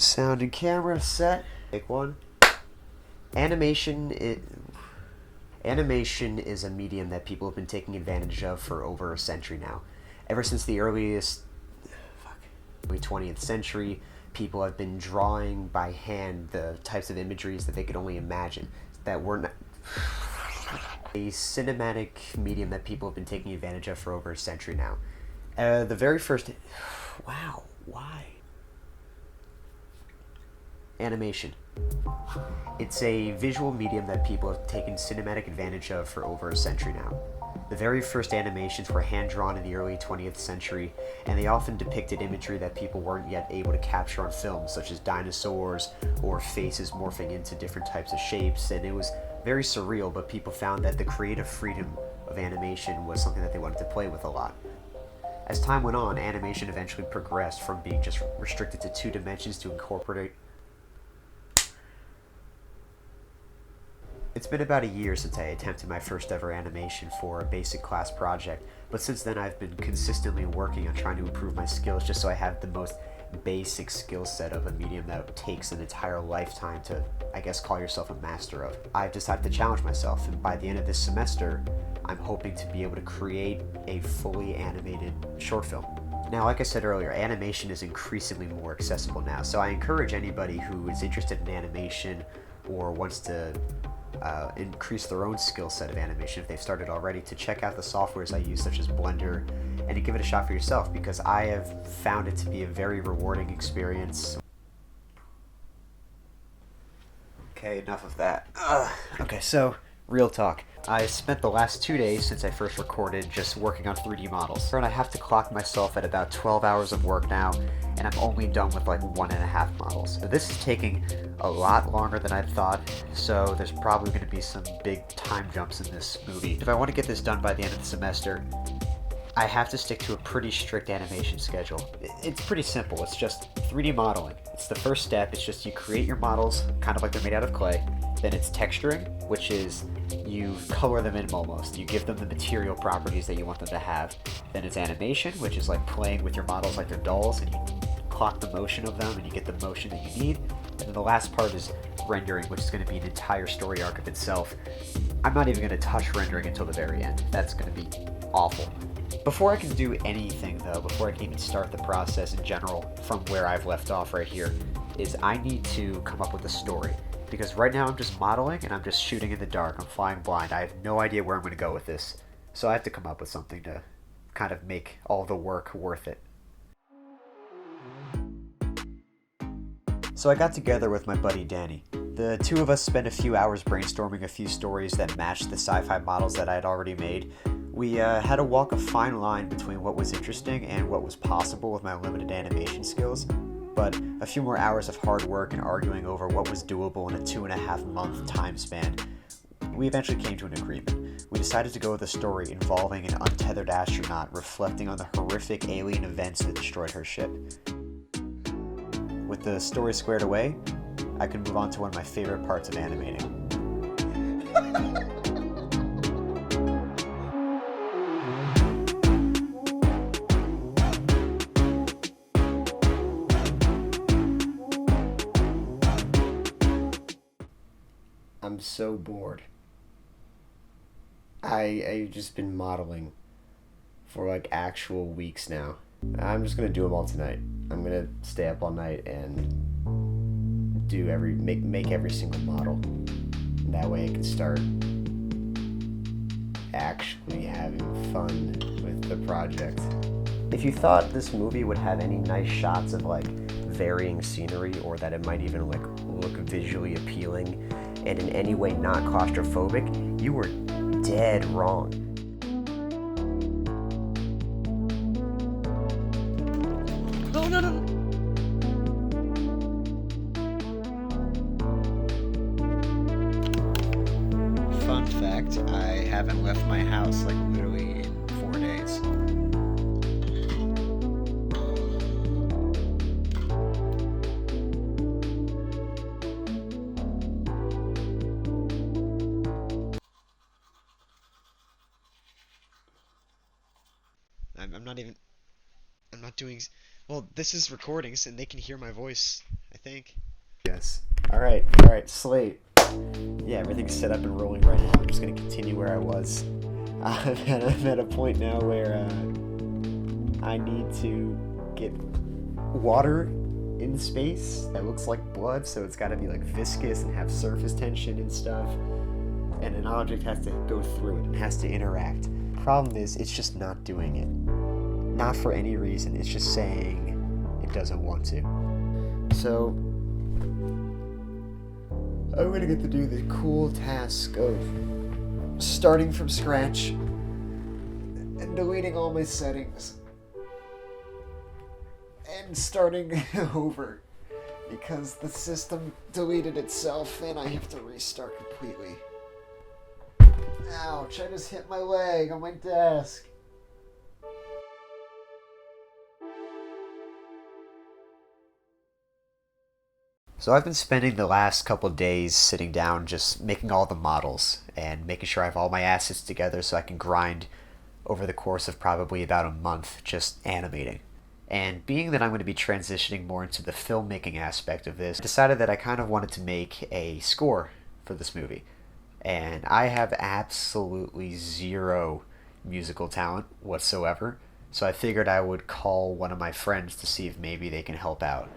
Sound and camera set. Take one. Animation. Animation is a medium that people have been taking advantage of for over a century now. Ever since the early 20th century, people have been drawing by hand the types of imageries that they could only imagine. That were not a cinematic medium that people have been taking advantage of for over a century now. The very first. Wow, why? Animation. It's a visual medium that people have taken cinematic advantage of for over a century now. The very first animations were hand drawn in the early 20th century, and they often depicted imagery that people weren't yet able to capture on film, such as dinosaurs or faces morphing into different types of shapes, and it was very surreal, but people found that the creative freedom of animation was something that they wanted to play with a lot. As time went on, animation eventually progressed from being just restricted to two dimensions to incorporate. It's been about a year since I attempted my first ever animation for a basic class project, but since then I've been consistently working on trying to improve my skills just so I have the most basic skill set of a medium that takes an entire lifetime to, I guess, call yourself a master of. I've decided to challenge myself, and by the end of this semester, I'm hoping to be able to create a fully animated short film. Now, like I said earlier, animation is increasingly more accessible now, so I encourage anybody who is interested in animation or wants to increase their own skill set of animation if they've started already to check out the softwares I use, such as Blender, and to give it a shot for yourself, because I have found it to be a very rewarding experience. Okay, enough of that. Okay, so real talk. I spent the last 2 days since I first recorded just working on 3D models. And I have to clock myself at about 12 hours of work now, and I'm only done with like 1.5 models. This is taking a lot longer than I thought, so there's probably going to be some big time jumps in this movie. If I want to get this done by the end of the semester, I have to stick to a pretty strict animation schedule. It's pretty simple. It's just 3D modeling. It's the first step. It's just you create your models kind of like they're made out of clay. Then it's texturing, which is you color them in almost. You give them the material properties that you want them to have. Then it's animation, which is like playing with your models like they're dolls, and you clock the motion of them and you get the motion that you need. And then the last part is rendering, which is going to be an entire story arc of itself. I'm not even going to touch rendering until the very end. That's going to be awful. Before I can do anything, though, before I can even start the process in general from where I've left off right here, is I need to come up with a story. Because right now I'm just modeling and I'm just shooting in the dark. I'm flying blind. I have no idea where I'm going to go with this. So I have to come up with something to kind of make all the work worth it. So I got together with my buddy Danny. The two of us spent a few hours brainstorming a few stories that matched the sci-fi models that I had already made. We had to walk a fine line between what was interesting and what was possible with my limited animation skills. But a few more hours of hard work and arguing over what was doable in a 2.5-month time span, we eventually came to an agreement. We decided to go with a story involving an untethered astronaut reflecting on the horrific alien events that destroyed her ship. With the story squared away, I could move on to one of my favorite parts of animating. I'm so bored. I've just been modeling for like actual weeks now. I'm just gonna do them all tonight. I'm gonna stay up all night and make every single model. That way I can start actually having fun with the project. If you thought this movie would have any nice shots of like varying scenery, or that it might even like look visually appealing and in any way not claustrophobic, you were dead wrong. No, no, no. Fun fact, I haven't left my house like literally in 4 days. I'm not even. I'm not doing. Well, this is recordings and they can hear my voice, I think. Yes. All right, Slate. Yeah, everything's set up and rolling right now. I'm just gonna continue where I was. I'm at a point now where I need to get water in space that looks like blood, so it's got to be like viscous and have surface tension and stuff. And an object has to go through it and has to interact. Problem is, it's just not doing it. Not for any reason. It's just saying it doesn't want to. So I'm gonna get to do the cool task of starting from scratch and deleting all my settings and starting over because the system deleted itself and I have to restart completely. Ouch, I just hit my leg on my desk. So I've been spending the last couple days sitting down just making all the models and making sure I have all my assets together so I can grind over the course of probably about a month just animating. And being that I'm going to be transitioning more into the filmmaking aspect of this, I decided that I kind of wanted to make a score for this movie. And I have absolutely zero musical talent whatsoever, so I figured I would call one of my friends to see if maybe they can help out.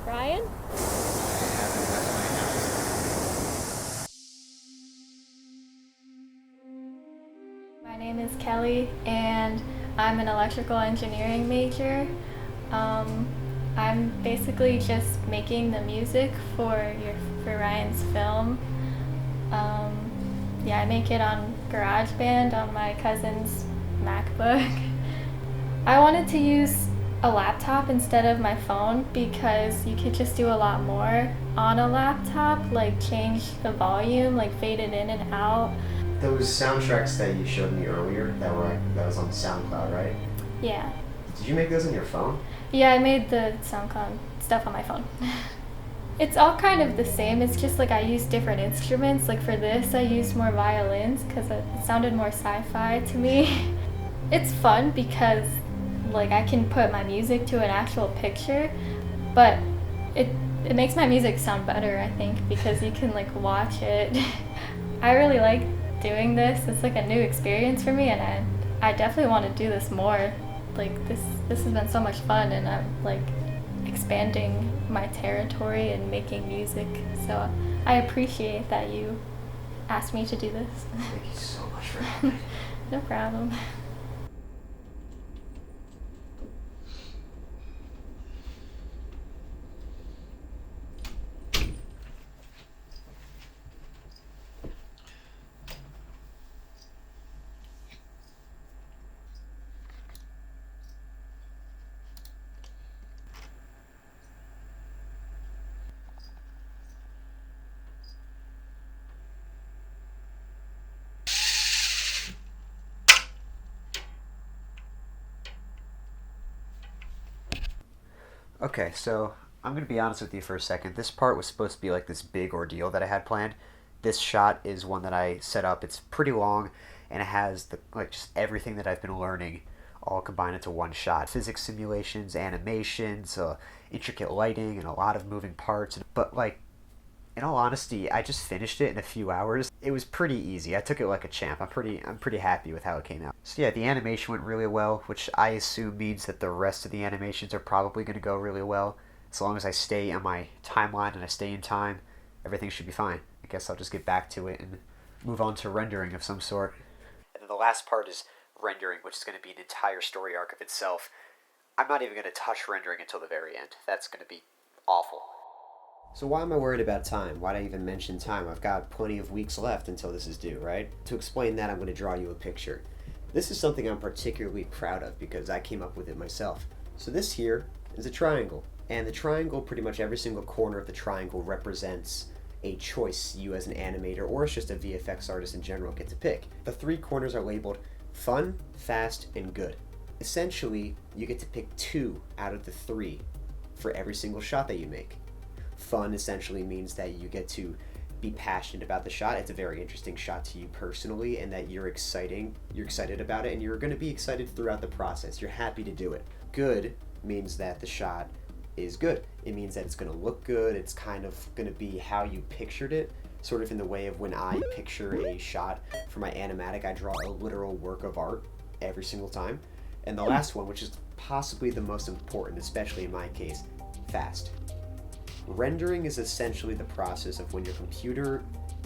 Ryan? My name is Kelly and I'm an electrical engineering major. I'm basically just making the music for Ryan's film. I make it on GarageBand on my cousin's MacBook. I wanted to use a laptop instead of my phone because you could just do a lot more on a laptop, like change the volume, like fade it in and out. Those soundtracks that you showed me earlier, that was on SoundCloud, right? Yeah. Did you make those on your phone? Yeah, I made the SoundCloud stuff on my phone. It's all kind of the same, it's just like I use different instruments. Like for this, I used more violins because it sounded more sci-fi to me. It's fun because like I can put my music to an actual picture, but it makes my music sound better, I think, because you can like watch it. I really like doing this. It's like a new experience for me, and I definitely want to do this more. Like this has been so much fun, and I'm like expanding my territory and making music. So I appreciate that you asked me to do this. Thank you so much for having me. No problem. Okay, so I'm going to be honest with you for a second. This part was supposed to be like this big ordeal that I had planned. This shot is one that I set up. It's pretty long, and it has just everything that I've been learning all combined into one shot. Physics simulations, animations, intricate lighting, and a lot of moving parts. But in all honesty, I just finished it in a few hours. It was pretty easy. I took it like a champ. I'm pretty happy with how it came out. So yeah, the animation went really well, which I assume means that the rest of the animations are probably going to go really well. As long as I stay on my timeline and I stay in time, everything should be fine. I guess I'll just get back to it and move on to rendering of some sort. And then the last part is rendering, which is going to be an entire story arc of itself. I'm not even going to touch rendering until the very end. That's going to be awful. So why am I worried about time? Why'd I even mention time? I've got plenty of weeks left until this is due, right? To explain that, I'm going to draw you a picture. This is something I'm particularly proud of because I came up with it myself. So this here is a triangle. And the triangle, pretty much every single corner of the triangle represents a choice you as an animator or as just a VFX artist in general get to pick. The three corners are labeled fun, fast, and good. Essentially, you get to pick two out of the three for every single shot that you make. Fun essentially means that you get to be passionate about the shot. It's a very interesting shot to you personally, and that you're excited about it, and you're going to be excited throughout the process. You're happy to do it. Good means that the shot is good. It means that it's going to look good. It's kind of going to be how you pictured it, sort of in the way of when I picture a shot for my animatic, I draw a literal work of art every single time. And the last one, which is possibly the most important, especially in my case, fast. Rendering is essentially the process of when your computer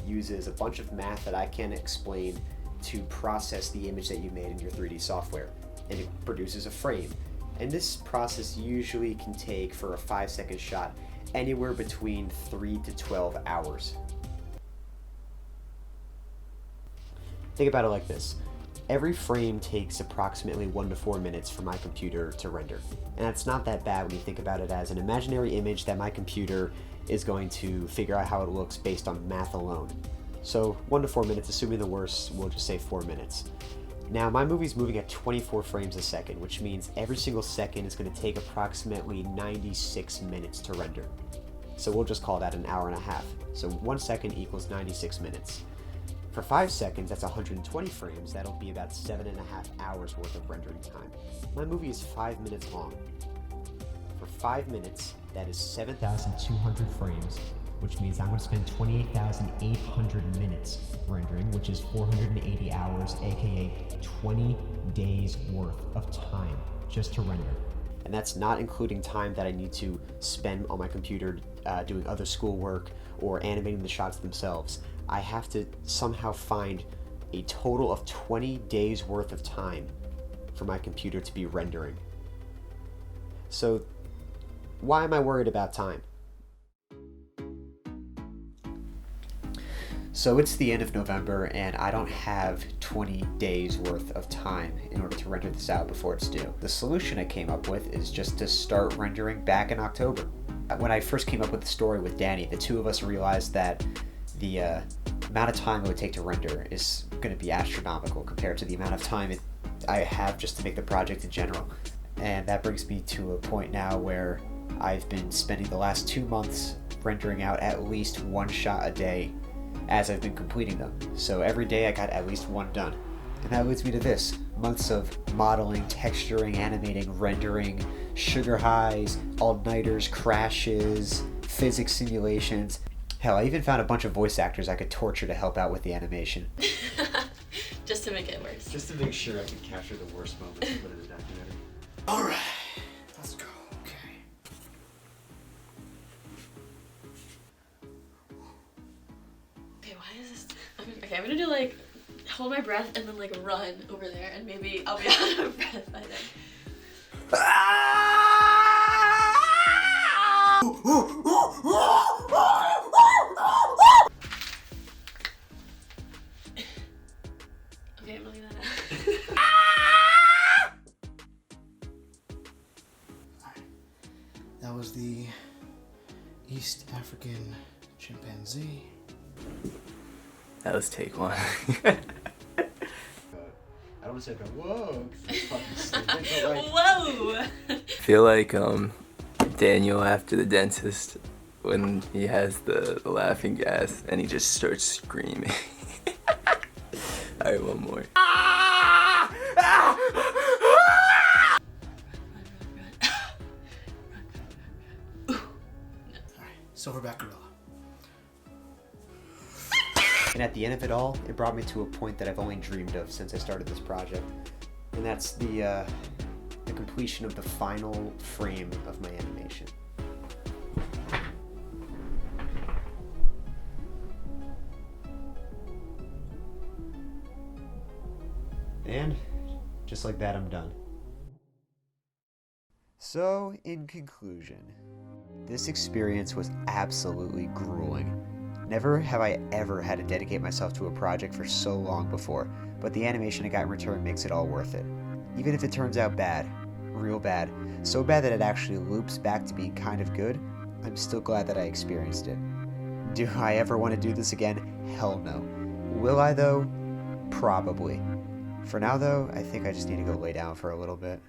uses a bunch of math that I can't explain to process the image that you made in your 3D software, and it produces a frame. And this process usually can take, for a 5-second shot, anywhere between 3 to 12 hours. Think about it like this. Every frame takes approximately 1 to 4 minutes for my computer to render. And that's not that bad when you think about it as an imaginary image that my computer is going to figure out how it looks based on math alone. So 1 to 4 minutes, assuming the worst, we'll just say 4 minutes. Now my movie's moving at 24 frames a second, which means every single second is going to take approximately 96 minutes to render. So we'll just call that an hour and a half. So 1 second equals 96 minutes. For 5 seconds, that's 120 frames. That'll be about 7.5 hours worth of rendering time. My movie is 5 minutes long. For 5 minutes, that is 7,200 frames, which means I'm going to spend 28,800 minutes rendering, which is 480 hours, aka 20 days worth of time just to render. And that's not including time that I need to spend on my computer doing other schoolwork or animating the shots themselves. I have to somehow find a total of 20 days worth of time for my computer to be rendering. So why am I worried about time? So it's the end of November and I don't have 20 days worth of time in order to render this out before it's due. The solution I came up with is just to start rendering back in October. When I first came up with the story with Danny, the two of us realized that the amount of time it would take to render is going to be astronomical compared to the amount of time I have just to make the project in general. And that brings me to a point now where I've been spending the last 2 months rendering out at least 1 shot a day as I've been completing them. So every day I got at least 1 done. And that leads me to this. Months of modeling, texturing, animating, rendering, sugar highs, all-nighters, crashes, physics simulations. Hell, I even found a bunch of voice actors I could torture to help out with the animation. Just to make it worse. Just to make sure I could capture the worst moments and put it in the documentary. Alright, let's go. Okay. Okay, why is this? Okay, I'm gonna do like, hold my breath and then like run over there and maybe I'll be out of breath by then. Okay, I'm leaving that out. That was the East African chimpanzee. That was take 1. I don't want to say, whoa, 'cause it's fucking stupid, but like, Whoa! Feel like Daniel after the dentist when he has the laughing gas and he just starts screaming. Alright, one more. Silverback gorilla. and at the end of it all, it brought me to a point that I've only dreamed of since I started this project. And that's the completion of the final frame of my animation. And just like that, I'm done. So, in conclusion, this experience was absolutely grueling. Never have I ever had to dedicate myself to a project for so long before, but the animation I got in return makes it all worth it. Even if it turns out bad, real bad, so bad that it actually loops back to being kind of good, I'm still glad that I experienced it. Do I ever want to do this again? Hell no. Will I though? Probably. For now though, I think I just need to go lay down for a little bit.